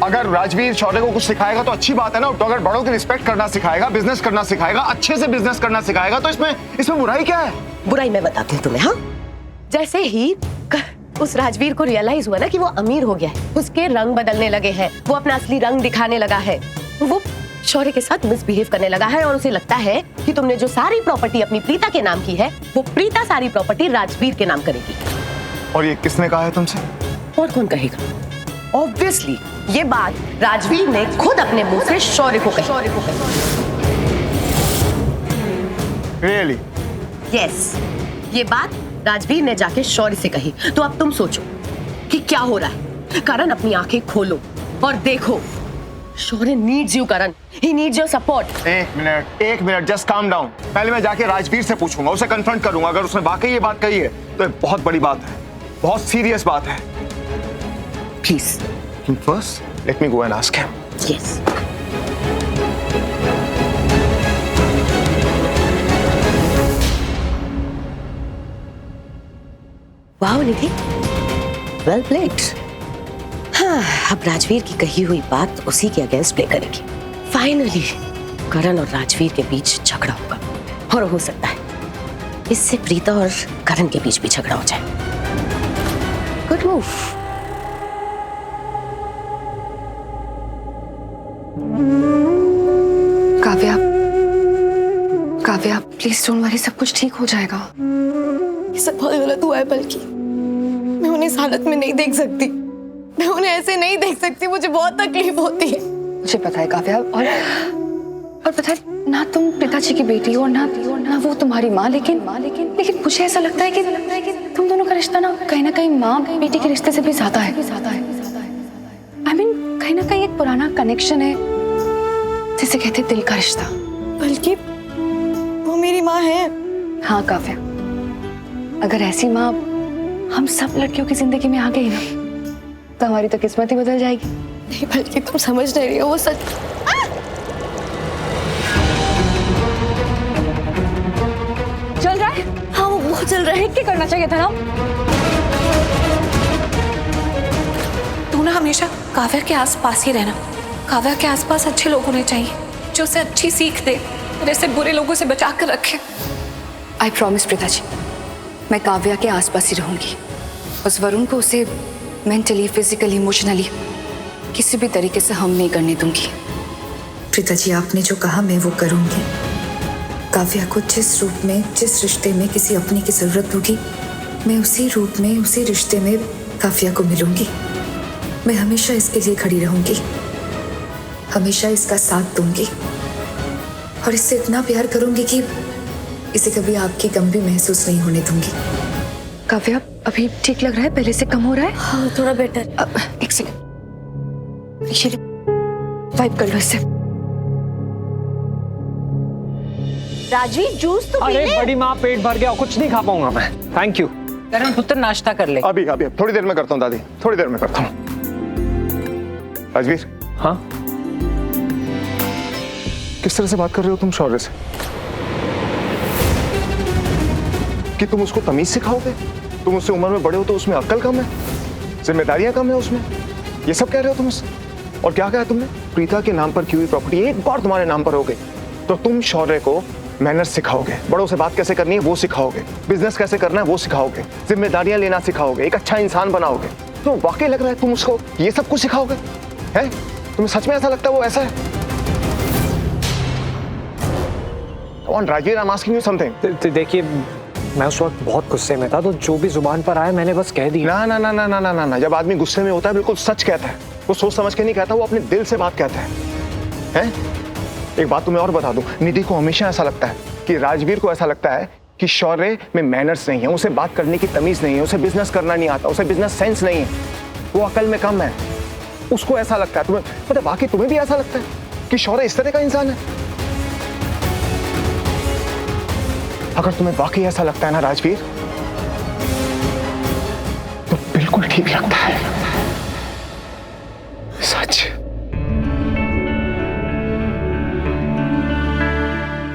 अगर राजवीर शौर्य को कुछ सिखाएगा तो अच्छी बात है ना। तो अगर बड़ों की रिस्पेक्ट करना सिखाएगा, बिजनेस करना सिखाएगा, अच्छे से बिजनेस करना सिखाएगा, तो इसमें बुराई क्या है? बुराई मैं बताती हूँ तुम्हें। हाँ, जैसे ही उस राजवीर को रियलाइज हुआ ना कि वो अमीर हो गया है, उसके रंग बदलने लगे हैं, वो अपना असली रंग दिखाने लगा है, वो शौर्य के साथ मिसबिहेव करने लगा है और उसे लगता है कि तुमने जो सारी प्रॉपर्टी अपनी प्रीता के नाम की है, वो प्रीता सारी प्रॉपर्टी राजवीर के नाम करेगी। और ये किसने कहा है तुमसे? और कौन कहेगा? ऑब्वियसली ये बात राजवीर ने खुद अपने मुंह से शौर्य को कही। रियली? यस, ये बात राजवीर ने जाके शौर्य से कही। तो अब तुम सोचो कि क्या हो रहा है। करण, अपनी आंखें खोलो और देखो, Shaurya needs you Karan, he needs your support. एक मिनट, जस्ट काम डाउन। पहले मैं जाके राजवीर से पूछूंगा, उसे कन्फ्रंट करूंगा। अगर उसने वाकई ये बात कही है तो ये बहुत बड़ी बात है, बहुत सीरियस बात है। Please first let me go and ask him. Yes. Wow Nidhi, well played. हाँ, अब राजवीर की कही हुई बात उसी के अगेंस्ट प्ले करेगी। फाइनली करण और राजवीर के बीच झगड़ा होगा और हो सकता है इससे प्रीता और करण के बीच भी झगड़ा हो जाए। Good move. Kavya please don't worry, सब कुछ ठीक हो जाएगा। ये सब बहुत गलत हुआ है, बल्कि मैं उन्हें इस हालत में नहीं देख सकती। मैं उन्हें ऐसे नहीं देख सकती, मुझे बहुत तकलीफ होती है। मुझे पता है काव्या, और पता है ना, तुम पिताजी की बेटी हो ना वो तुम्हारी माँ, लेकिन मुझे ऐसा लगता है कि तुम दोनों का रिश्ता ना कहीं माँ बेटी के रिश्ते से भी ज्यादा है। I mean, कहीं ना कहीं एक पुराना कनेक्शन है, जिसे कहते हैं दिल का रिश्ता। बल्कि वो मेरी माँ है। हाँ काव्या, अगर ऐसी माँ हम सब लड़कियों की जिंदगी में आ गई ना, तो हमारी तो किस्मत ही बदल जाएगी। नहीं, बल्कि तुम समझ नहीं रही हो, वो सच। चल रहा है? हाँ, वो बहुत चल रहा है। क्या करना चाहिए था ना? तू ना हमेशा काव्या के आसपास ही रहना। काव्या के आसपास अच्छे लोग होने चाहिए, जो उसे अच्छी सीख दे और ऐसे बुरे लोगों से बचा कर रखे। आई प्रॉमिस प्रीता जी, मैं काव्या के आसपास ही रहूंगी। उस वरुण को उसे मेंटली, फिजिकली, इमोशनली किसी भी तरीके से हम नहीं करने दूंगी। प्रीता जी, आपने जो कहा मैं वो करूंगी। काव्या को जिस रूप में, जिस रिश्ते में किसी अपनी की जरूरत होगी, मैं उसी रूप में, उसी रिश्ते में काव्या को मिलूंगी। मैं हमेशा इसके लिए खड़ी रहूंगी, हमेशा इसका साथ दूंगी और इससे इतना प्यार करूंगी कि इसे कभी आपकी कम भी महसूस नहीं होने दूंगी। काव्या, अभी ठीक लग रहा है? पहले से कम हो रहा है? हाँ, थोड़ा बेटर। एक सेकंड, वाइप कर लो इससे। राजवीर, जूस तो पी ले। अरे बड़ी माँ, पेट भर गया, कुछ नहीं खा पाऊंगा मैं। Thank you. करण पुत्र, नाश्ता कर ले। अभी थोड़ी देर में करता हूँ दादी, थोड़ी देर में करता हूँ। राजवीर। हाँ? किस तरह से बात कर रहे हो तुम शौर्य से? कि तुम उसको तमीज सिखाओगे? तुम उससे उम्र में बड़े हो तो उसमें अक्ल कम है, जिम्मेदारियां कम है उसमें, ये सब कह रहे हो तुम उससे? और क्या कहा तुमने? प्रीता के नाम पर की हुई प्रॉपर्टी एक बार तुम्हारे नाम पर हो गई तो तुम शौर्य को मैनर्स सिखाओगे, बड़ों से बात कैसे करनी है वो सिखाओगे, बिजनेस कैसे करना है वो सिखाओगे, जिम्मेदारियां लेना सिखाओगे, एक अच्छा इंसान बनाओगे। तो वाकई लग रहा है तुम उसको ये सब कुछ सिखाओगे? हैं? तुम्हें सच में ऐसा लगता है वो ऐसा है? Come on, Rajveer, I'm asking you something. देखिए, मैं उस वक्त बहुत गुस्से में था, तो जो भी जुबान पर आया मैंने बस कह दिया। ना ना ना ना ना ना ना, जब आदमी गुस्से में होता है बिल्कुल सच कहता है। वो सोच समझ के नहीं कहता, वो अपने दिल से बात कहता है। हैं? एक बात तुम्हें और बता दूं, निधि को हमेशा ऐसा लगता है कि राजवीर को ऐसा लगता है कि शौर्य में मैनर्स नहीं है, उसे बात करने की तमीज नहीं है, उसे बिजनेस करना नहीं आता, उसे बिजनेस सेंस नहीं है, वो अकल में कम है, उसको ऐसा लगता है। तुम्हें पता है, बाकी तुम्हें भी ऐसा लगता है कि शौर्य इस तरह का इंसान है? अगर तुम्हें वाकई ऐसा लगता है ना राजवीर, तो बिल्कुल ठीक लगता है। सच।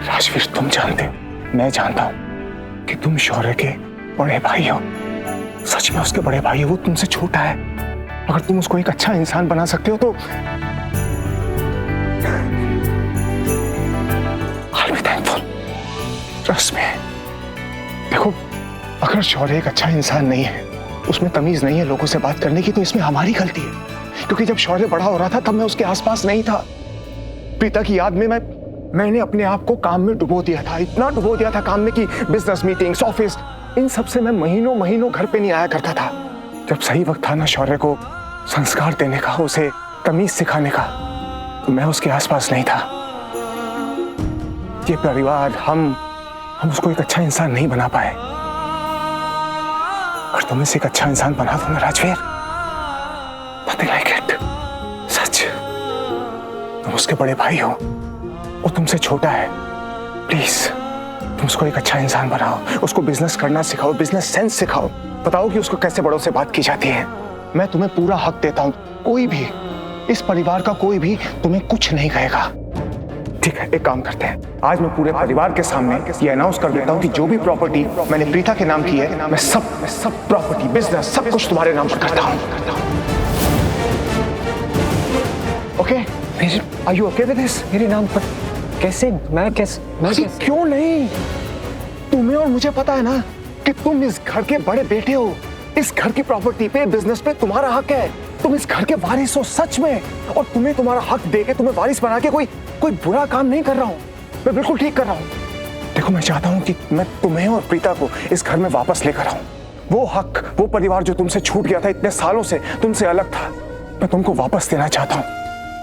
राजवीर, तुम जानते हो, मैं जानता हूं कि तुम शौर्य के बड़े भाई हो। सच में उसके बड़े भाई हो, वो तुमसे छोटा है। अगर तुम उसको एक अच्छा इंसान बना सकते हो तो I'll be thankful. Trust me. देखो, अगर शौर्य एक अच्छा इंसान नहीं है, उसमें तमीज नहीं है लोगों से बात करने की, तो इसमें हमारी गलती है। क्योंकि जब शौर्य बड़ा हो रहा था तब मैं उसके आसपास नहीं था। प्रीता की याद में मैंने अपने आप को काम में डुबो दिया था, इतना डुबो दिया था काम में कि बिजनेस मीटिंग्स, ऑफिस, इन सब से मैं महीनों महीनों घर पे नहीं आया करता था। जब सही वक्त था ना शौर्य को संस्कार देने का, उसे तमीज सिखाने का, तो मैं उसके आसपास नहीं था। ये परिवार, हम उसको एक अच्छा इंसान नहीं बना पाए। और तुम इसे एक अच्छा इंसान बना दो ना राजवीर, nothing like it. सच, तुम उसके बड़े भाई हो, वो तुमसे छोटा है। प्लीज तुम उसको एक अच्छा इंसान बनाओ, उसको बिजनेस करना सिखाओ, बिजनेस सेंस सिखाओ, बताओ कि उसको कैसे बड़ों से बात की जाती है। मैं तुम्हें पूरा हक देता हूं, कोई भी, इस परिवार का कोई भी तुम्हें कुछ नहीं कहेगा। ठीक है, एक काम करते हैं, आज मैं पूरे परिवार के सामने ये अनाउंस कर देता हूं कि जो भी प्रॉपर्टी मैंने प्रीता के नाम की है, मैं सब प्रॉपर्टी, बिजनेस, सब कुछ तुम्हारे नाम पर करता हूं। Okay? Are you okay with this? मेरे नाम पर कैसे? मैं कैसे? क्यों नहीं? तुम्हें और मुझे पता है ना कि तुम इस घर के बड़े बेटे हो। इस घर की प्रॉपर्टी पे, बिजनेस पे तुम्हारा हक है। तुम इस घर के वारिस हो सच में, और तुम्हें तुम्हारा हक देके, तुम्हें वारिस बना के कोई बुरा काम नहीं कर रहा हूँ, मैं बिल्कुल ठीक कर रहा हूँ। देखो, मैं चाहता हूँ कि मैं तुम्हें और प्रीता को इस घर में वापस लेकर आऊं। वो हक, वो परिवार जो तुमसे छूट गया था, इतने सालों से तुमसे अलग था, मैं तुमको वापस देना चाहता हूँ।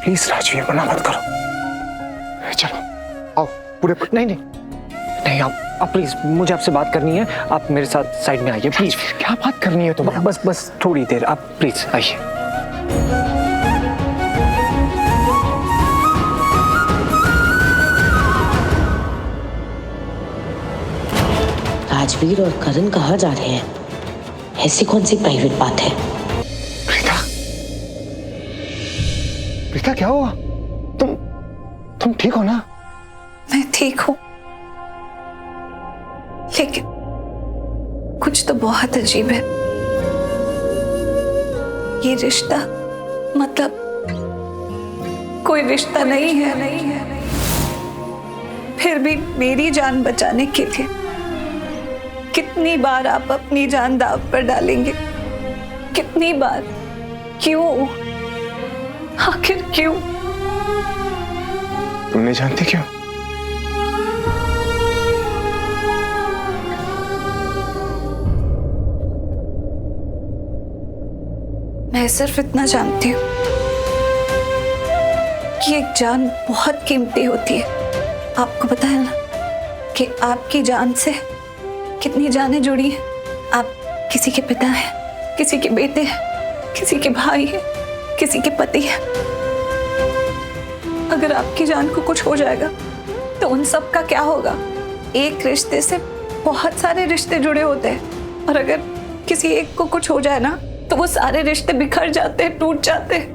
प्लीज राजवीर, मना मत करो। चलो आओ, पूरे नहीं, आप प्लीज, मुझे आपसे बात करनी है। आप मेरे साथ साइड में आइए प्लीज। क्या बात करनी है तुम्हें? बस थोड़ी देर, आप प्लीज आइए। राजवीर और करण कहाँ जा रहे हैं? ऐसी कौन सी प्राइवेट बात है? प्रीता, क्या हुआ? तुम ठीक हो ना? मैं ठीक हूँ, लेकिन कुछ तो बहुत अजीब है। ये रिश्ता मतलब कोई रिश्ता नहीं है। फिर भी मेरी जान बचाने के लिए कितनी बार आप अपनी जान दांव पर डालेंगे? कितनी बार? क्यों? आखिर क्यों? तुम नहीं जानती क्यों? मैं सिर्फ इतना जानती हूँ कि एक जान बहुत कीमती होती है। आपको पता है ना कि आपकी जान से कितनी जानें जुड़ी हैं। आप किसी के पिता हैं, किसी के बेटे हैं, किसी के भाई हैं, किसी के पति हैं। अगर आपकी जान को कुछ हो जाएगा तो उन सब का क्या होगा? एक रिश्ते से बहुत सारे रिश्ते जुड़े होते हैं, और अगर किसी एक को कुछ हो जाए ना तो वो सारे रिश्ते बिखर जाते हैं, टूट जाते हैं।